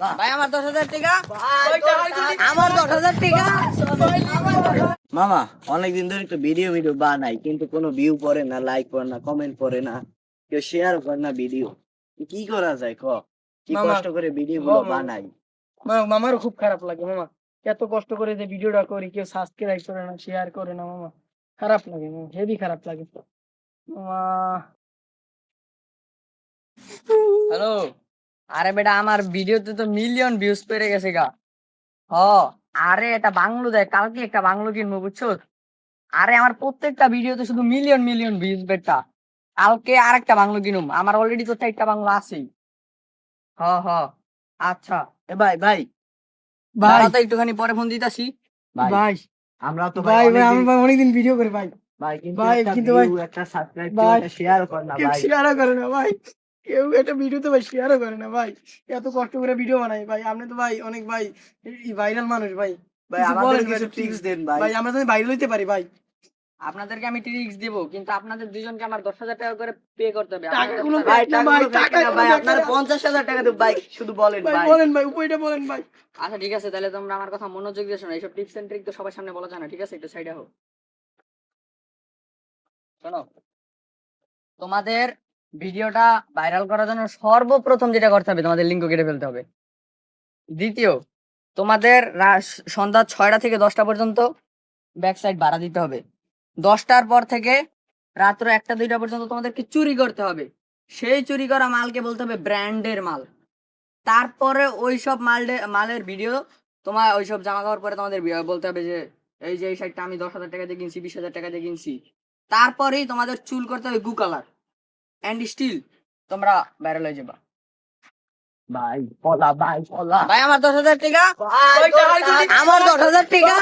ভাই আমার 10,000 টাকা, আমার 10,000 টাকা। মামা অনেকদিন ধরে একটা ভিডিও ভিডিও বানাই, কিন্তু কোনো ভিউ পড়ে না, লাইক পড়ে না, কমেন্ট পড়ে না, কেউ শেয়ার করে না ভিডিও। কি করা যায় ক? কি মামা, কষ্ট করে ভিডিও গুলো মামা, বানাই। মামারও খুব খারাপ লাগে মামা। এত কষ্ট করে যে ভিডিওটা করি, কেউ সাবস্ক্রাইব করে না, শেয়ার করে না মামা। খারাপ লাগে মামা, হেভি খারাপ লাগে মামা। হ্যালো, আরে বেটা আমার ভিডিওতে তো মিলিয়ন ভিউজ পেরে গেছে গা। হ, আরে এটা বাংলো দেয়, কালকে একটা বাংলো কিনবো বুঝছো। আরে আমার প্রত্যেকটা ভিডিওতে শুধু মিলিয়ন মিলিয়ন ভিউজ বেটা। কালকে আরেকটা বাংলো কিনুম, আমার অলরেডি তো 4টা বাংলো আছেই। হ হ, আচ্ছা ভাই ভাই ভাই, দাঁড়া তো একটুখানি পরে ফোন দিতাছি। ভাই ভাই, আমরা তো ভাই, ভাই, অনেকদিন আমি ভাই অনেকদিন ভিডিও করি ভাই। ভাই, কিন্তু ভাই, একটা কিন্তু ভিউ, ভাই, একটা সাবস্ক্রাইব, কেউ ভাই, একটা শেয়ার কর না কেউ ভাই। শেয়ারও করে না ভাই। কেউ একটা ভিডিওতে ভাই শেয়ারও করে না ভাই। এত কষ্ট করে ভিডিও বানাই ভাই, আপনি তো ভাই অনেক ভাই ভাইরাল মানুষ ভাই। ভাই কিছু আমাদের বলেন ভাই, কিছু একটু টিপস দেন ভাই। ভাই, আমরা যদি ভাইরাল হইতে পারি ভাই। আপনাদেরকে আমি ট্রিক্স দিব, কিন্তু আপনাদের দুজনকে আমার 10,000 টাকা করে পে করতে হবে। টাকা আপনাদের কোনো 10,000 ভাই ব্যাপার না টাকাগুলো ভাই, ফেকেন টাকা না কোনো ভাই, ব্যাপার আপনার না। 50,000 টাকা দেব ভাই, শুধু বলেন ভাই ভাই। বলেন ভাই, উপায়টা বলেন ভাই। আচ্ছা ঠিক আছে, তাহলে তোমরা আমার কথা মনোযোগ দিয়ে শোনো। এইসব টিপস এন্ড ট্রিক তো সবার সামনে বলা যায় না, ঠিক আছে? একটু সাইডে হও। শোনো, তোমাদের ভিডিওটা ভাইরাল করার জন্য সর্বপ্রথম যেটা করতে হবে, তোমাদের লিঙ্ক কেটে ফেলতে হবে। দ্বিতীয়, তোমাদের সন্ধ্যা 6টা থেকে 10টা পর্যন্ত ব্যাক সাইড ভাড়া দিতে হবে। 10টার পর থেকে রাত্র 1টা 2টা পর্যন্ত তোমাদেরকে চুরি করতে হবে। সেই চুরি করা মালকে বলতে হবে ব্র্যান্ডের মাল। তারপরে ওইসব মালের ভিডিও, তোমার ওইসব জামা কাপড় পরে তোমাদের বলতে হবে যে এই যে এই শার্টটা আমি 10,000 টাকা দিয়ে কিনছি, 20,000 টাকা দিয়ে কিনছি। তারপরেই তোমাদের চুল করতে হবে গু কালার, অ্যান্ড স্টিল তোমরা ভাইরাল হয়ে যাবা। ভাই পলা, ভাই পলা। ভাই আমার 10,000 টাকা, ভাই, আমার 10,000 টাকা।